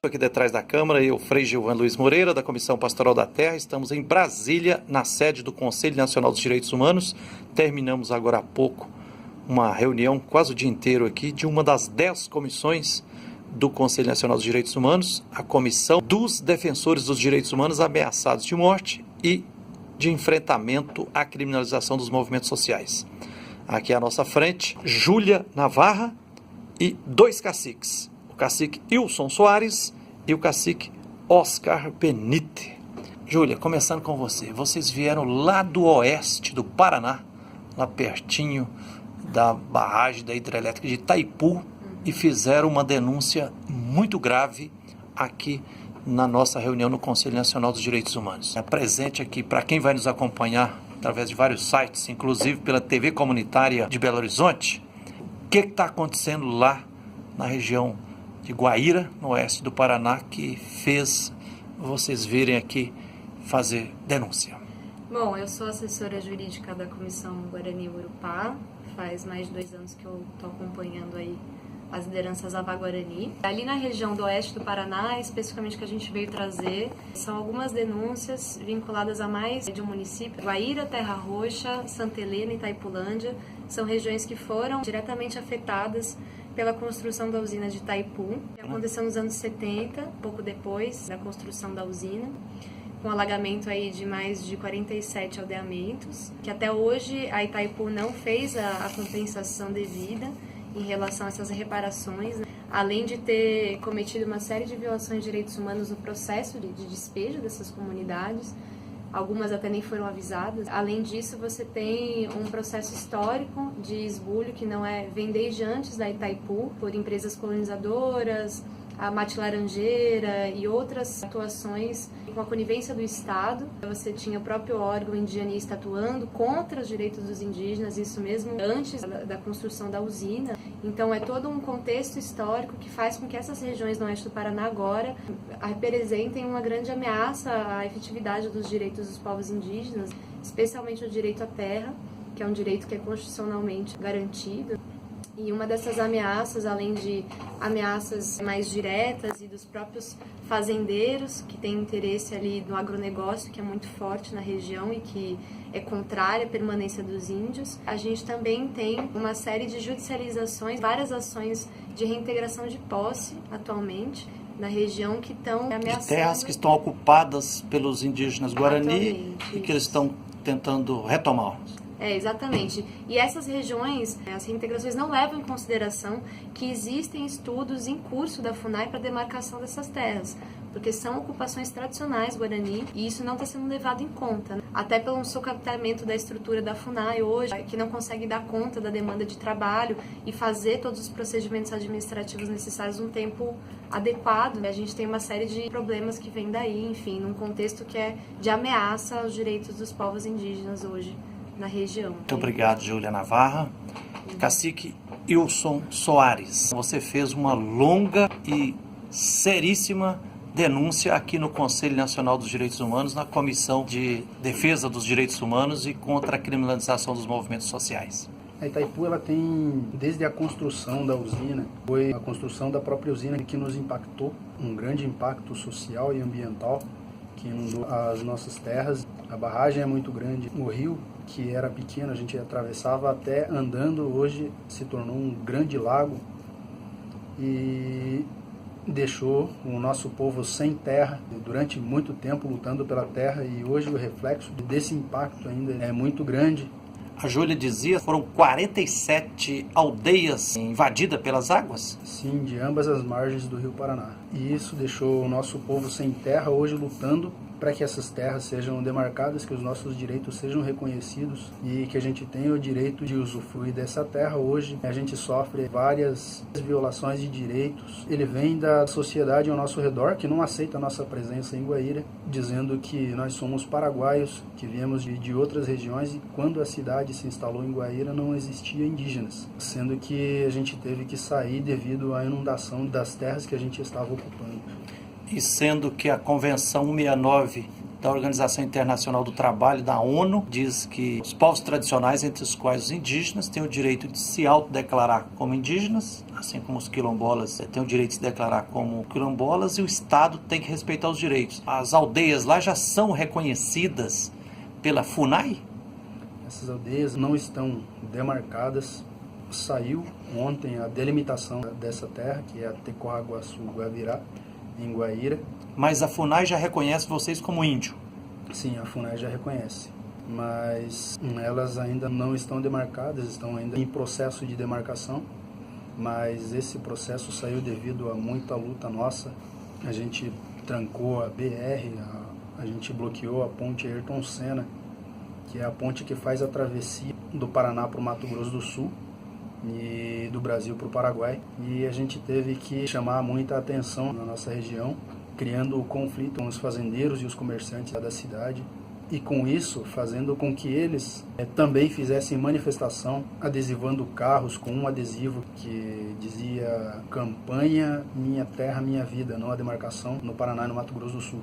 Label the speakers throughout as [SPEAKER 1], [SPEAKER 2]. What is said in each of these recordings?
[SPEAKER 1] Aqui detrás da Câmara, eu, Frei Gilvan Luiz Moreira, da Comissão Pastoral da Terra, estamos em Brasília, na sede do Conselho Nacional dos Direitos Humanos. Terminamos agora há pouco uma reunião, quase o dia inteiro aqui, de uma das 10 comissões do Conselho Nacional dos Direitos Humanos, a Comissão dos Defensores dos Direitos Humanos ameaçados de morte e de enfrentamento à criminalização dos movimentos sociais. Aqui à nossa frente, Júlia Navarra e 2 caciques, o cacique Wilson Soares e o cacique Oscar Benite. Júlia, começando com você. Vocês vieram lá do oeste do Paraná, lá pertinho da barragem da hidrelétrica de Itaipu, e fizeram uma denúncia muito grave aqui na nossa reunião no Conselho Nacional dos Direitos Humanos. É presente aqui para quem vai nos acompanhar através de vários sites, inclusive pela TV Comunitária de Belo Horizonte. O que está acontecendo lá na região de Guaíra, no oeste do Paraná, que fez vocês virem aqui fazer denúncia?
[SPEAKER 2] Bom, eu sou assessora jurídica da Comissão Guarani-Urupá. Faz mais de 2 anos que eu estou acompanhando aí as lideranças Avá-Guarani. Ali na região do oeste do Paraná, especificamente que a gente veio trazer, são algumas denúncias vinculadas a mais de um município. Guaíra, Terra Roxa, Santa Helena e Itaipulândia são regiões que foram diretamente afetadas pela construção da usina de Itaipu, que aconteceu nos anos 70, pouco depois da construção da usina, com alagamento aí de mais de 47 aldeamentos, que até hoje a Itaipu não fez a compensação devida em relação a essas reparações, né? Além de ter cometido uma série de violações de direitos humanos no processo de despejo dessas comunidades. Algumas até nem foram avisadas. Além disso, você tem um processo histórico de esbulho que vem desde antes da Itaipu, por empresas colonizadoras, a Mate Laranjeira e outras atuações com a conivência do Estado. Você tinha o próprio órgão indigenista atuando contra os direitos dos indígenas, isso mesmo antes da construção da usina. Então é todo um contexto histórico que faz com que essas regiões do oeste do Paraná agora representem uma grande ameaça à efetividade dos direitos dos povos indígenas, especialmente o direito à terra, que é um direito que é constitucionalmente garantido. E uma dessas ameaças, além de ameaças mais diretas e dos próprios fazendeiros, que têm interesse ali no agronegócio, que é muito forte na região e que é contrária à permanência dos índios, a gente também tem uma série de judicializações, várias ações de reintegração de posse atualmente na região que estão ameaçando...
[SPEAKER 1] De terras que estão ocupadas pelos indígenas Guarani
[SPEAKER 2] atualmente,
[SPEAKER 1] e que eles estão tentando retomar.
[SPEAKER 2] Exatamente. E essas regiões, as reintegrações não levam em consideração que existem estudos em curso da FUNAI para demarcação dessas terras, porque são ocupações tradicionais Guarani e isso não está sendo levado em conta, né? Até pelo sucateamento da estrutura da FUNAI hoje, que não consegue dar conta da demanda de trabalho e fazer todos os procedimentos administrativos necessários num tempo adequado. A gente tem uma série de problemas que vêm daí, enfim, num contexto que é de ameaça aos direitos dos povos indígenas hoje na região.
[SPEAKER 1] Muito obrigado, Júlia Navarra. Cacique Wilson Soares, você fez uma longa e seríssima denúncia aqui no Conselho Nacional dos Direitos Humanos, na Comissão de Defesa dos Direitos Humanos e contra a criminalização dos movimentos sociais.
[SPEAKER 3] A Itaipu, ela tem, desde a construção da usina, foi a construção da própria usina que nos impactou, um grande impacto social e ambiental, que inundou as nossas terras. A barragem é muito grande, o rio, que era pequeno, a gente atravessava até andando, hoje se tornou um grande lago e deixou o nosso povo sem terra, durante muito tempo lutando pela terra, e hoje o reflexo desse impacto ainda é muito grande.
[SPEAKER 1] A Júlia dizia, foram 47 aldeias invadidas pelas águas?
[SPEAKER 3] Sim, de ambas as margens do Rio Paraná. E isso deixou o nosso povo sem terra, hoje lutando para que essas terras sejam demarcadas, que os nossos direitos sejam reconhecidos e que a gente tenha o direito de usufruir dessa terra. Hoje a gente sofre várias violações de direitos. Ele vem da sociedade ao nosso redor, que não aceita a nossa presença em Guaíra, dizendo que nós somos paraguaios, que viemos de outras regiões, e quando a cidade se instalou em Guaíra não existia indígenas, sendo que a gente teve que sair devido à inundação das terras que a gente estava ocupando.
[SPEAKER 1] E sendo que a Convenção 169 da Organização Internacional do Trabalho, da ONU, diz que os povos tradicionais, entre os quais os indígenas, têm o direito de se autodeclarar como indígenas, assim como os quilombolas têm o direito de se declarar como quilombolas, e o Estado tem que respeitar os direitos. As aldeias lá já são reconhecidas pela FUNAI?
[SPEAKER 3] Essas aldeias não estão demarcadas. Saiu ontem a delimitação dessa terra, que é a Tecoaguaçu-Guavirá, em Guaíra.
[SPEAKER 1] Mas a FUNAI já reconhece vocês como índio?
[SPEAKER 3] Sim, a FUNAI já reconhece, mas elas ainda não estão demarcadas, estão ainda em processo de demarcação, mas esse processo saiu devido a muita luta nossa. A gente trancou a BR, a gente bloqueou a ponte Ayrton Senna, que é a ponte que faz a travessia do Paraná para o Mato Grosso do Sul e do Brasil para o Paraguai, e a gente teve que chamar muita atenção na nossa região, criando conflito com os fazendeiros e os comerciantes da cidade, e com isso fazendo com que eles também fizessem manifestação, adesivando carros com um adesivo que dizia "Campanha Minha Terra Minha Vida", não a demarcação no Paraná e no Mato Grosso do Sul.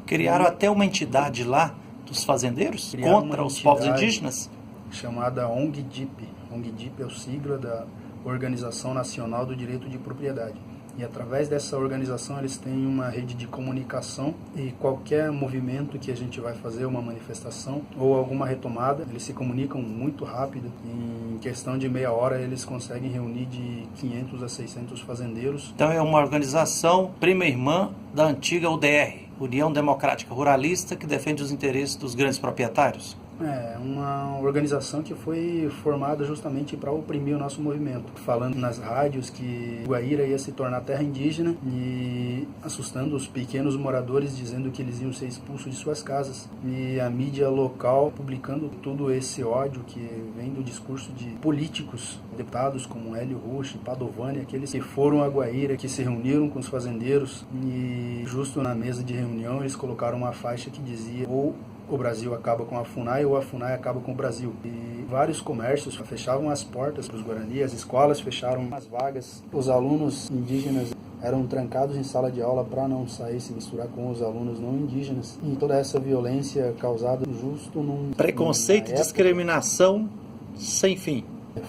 [SPEAKER 1] Criaram até uma entidade lá dos fazendeiros contra os povos indígenas?
[SPEAKER 3] Chamada ONG-DIP. ONG-DIP é o sigla da Organização Nacional do Direito de Propriedade. E através dessa organização eles têm uma rede de comunicação, e qualquer movimento que a gente vai fazer, uma manifestação ou alguma retomada, eles se comunicam muito rápido. Em questão de meia hora eles conseguem reunir de 500 a 600 fazendeiros.
[SPEAKER 1] Então é uma organização prima irmã da antiga UDR, União Democrática Ruralista, que defende os interesses dos grandes proprietários?
[SPEAKER 3] É uma organização que foi formada justamente para oprimir o nosso movimento, falando nas rádios que Guaíra ia se tornar terra indígena e assustando os pequenos moradores, dizendo que eles iam ser expulsos de suas casas. E a mídia local publicando todo esse ódio que vem do discurso de políticos, deputados como Hélio Rusch, Padovani, aqueles que foram a Guaíra, que se reuniram com os fazendeiros, e justo na mesa de reunião eles colocaram uma faixa que dizia: ou o Brasil acaba com a FUNAI ou a FUNAI acaba com o Brasil. E vários comércios fechavam as portas para os Guarani, as escolas fecharam as vagas, os alunos indígenas eram trancados em sala de aula para não sair se misturar com os alunos não indígenas. E toda essa violência causada justo num
[SPEAKER 1] preconceito e discriminação sem fim.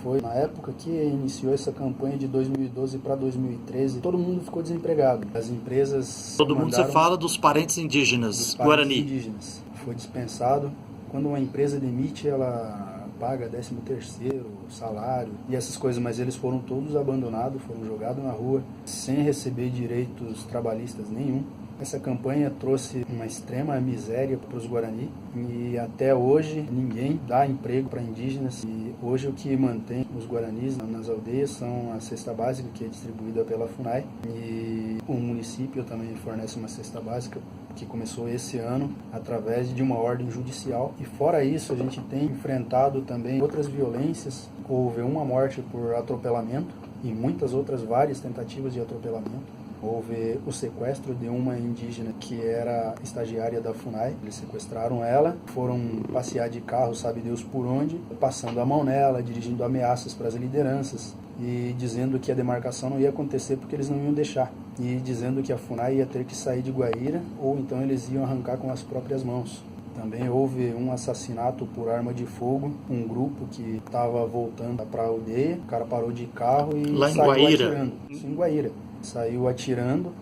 [SPEAKER 3] Foi na época que iniciou essa campanha de 2012 para 2013, todo mundo ficou desempregado. As empresas...
[SPEAKER 1] Todo mundo, você fala dos parentes indígenas, Guarani.
[SPEAKER 3] Indígenas. Foi dispensado. Quando uma empresa demite, ela paga 13º, salário e essas coisas, mas eles foram todos abandonados, foram jogados na rua, sem receber direitos trabalhistas nenhum. Essa campanha trouxe uma extrema miséria para os Guarani e até hoje ninguém dá emprego para indígenas. E hoje o que mantém os Guaranis nas aldeias são a cesta básica, que é distribuída pela FUNAI, e o município também fornece uma cesta básica que começou esse ano através de uma ordem judicial. E fora isso, a gente tem enfrentado também outras violências. Houve uma morte por atropelamento e muitas outras várias tentativas de atropelamento. Houve o sequestro de uma indígena que era estagiária da FUNAI. Eles sequestraram ela, foram passear de carro, sabe Deus por onde, passando a mão nela, dirigindo ameaças para as lideranças e dizendo que a demarcação não ia acontecer porque eles não iam deixar. E dizendo que a FUNAI ia ter que sair de Guaíra ou então eles iam arrancar com as próprias mãos. Também houve um assassinato por arma de fogo, um grupo que estava voltando para a aldeia, o cara parou de carro e
[SPEAKER 1] lá em
[SPEAKER 3] saiu
[SPEAKER 1] Guaíra.
[SPEAKER 3] atirando. Isso em Guaíra. Saiu atirando,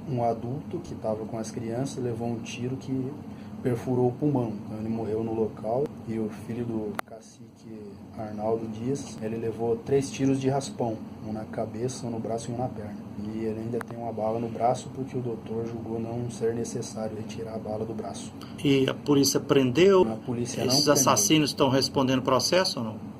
[SPEAKER 3] um adulto que estava com as crianças levou um tiro que perfurou o pulmão. Então ele morreu no local e o filho do cacique que Arnaldo Dias, ele levou 3 tiros de raspão, um na cabeça, um no braço e um na perna. E ele ainda tem uma bala no braço porque o doutor julgou não ser necessário retirar a bala do braço.
[SPEAKER 1] E a polícia prendeu?
[SPEAKER 3] A polícia não
[SPEAKER 1] Esses
[SPEAKER 3] prendeu.
[SPEAKER 1] assassinos estão respondendo processo ou não?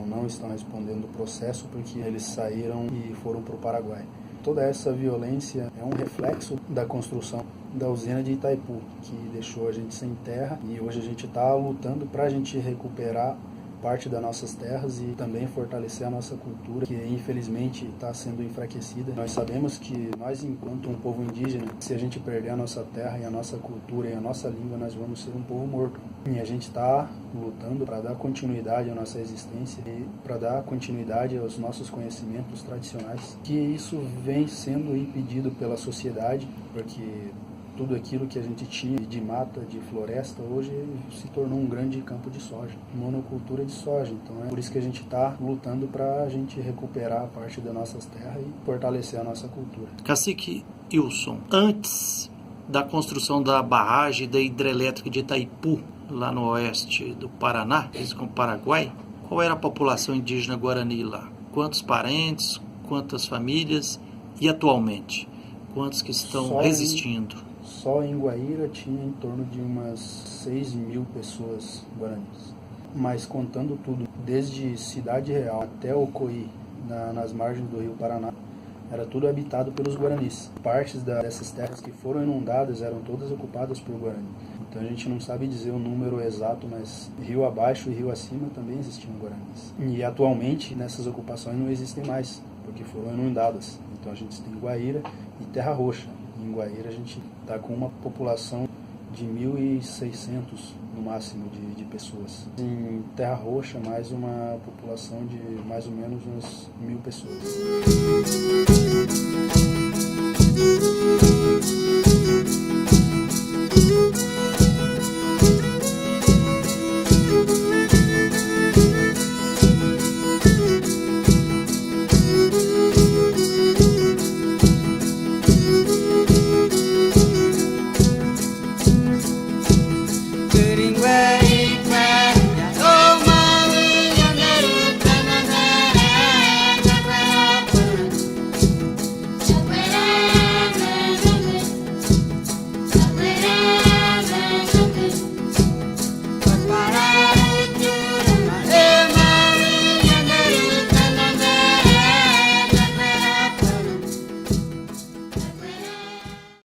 [SPEAKER 3] Não estão respondendo o processo porque eles saíram e foram para o Paraguai. Toda essa violência é um reflexo da construção da usina de Itaipu, que deixou a gente sem terra, e hoje a gente está lutando para a gente recuperar parte das nossas terras e também fortalecer a nossa cultura, que infelizmente está sendo enfraquecida. Nós sabemos que nós, enquanto um povo indígena, se a gente perder a nossa terra e a nossa cultura e a nossa língua, nós vamos ser um povo morto. E a gente está lutando para dar continuidade à nossa existência e para dar continuidade aos nossos conhecimentos tradicionais, que isso vem sendo impedido pela sociedade, porque tudo aquilo que a gente tinha de mata, de floresta, hoje se tornou um grande campo de soja, monocultura de soja. Então é por isso que a gente está lutando para a gente recuperar parte das nossas terras e fortalecer a nossa cultura.
[SPEAKER 1] Cacique Wilson, antes da construção da barragem da hidrelétrica de Itaipu, lá no oeste do Paraná, com o Paraguai, qual era a população indígena Guarani lá? Quantos parentes, quantas famílias e atualmente? Quantos que estão resistindo?
[SPEAKER 3] Só em Guaíra tinha em torno de umas 6 mil pessoas guaranis. Mas contando tudo, desde Cidade Real até Ocoí, nas margens do rio Paraná, era tudo habitado pelos guaranis. Partes dessas terras que foram inundadas eram todas ocupadas por guarani. Então a gente não sabe dizer o número exato, mas rio abaixo e rio acima também existiam guaranis. E atualmente nessas ocupações não existem mais, porque foram inundadas. Então a gente tem Guaíra e Terra Roxa. Em Guaíra a gente está com uma população de 1.600 no máximo de pessoas. Em Terra Roxa, mais uma população de mais ou menos uns 1.000 pessoas.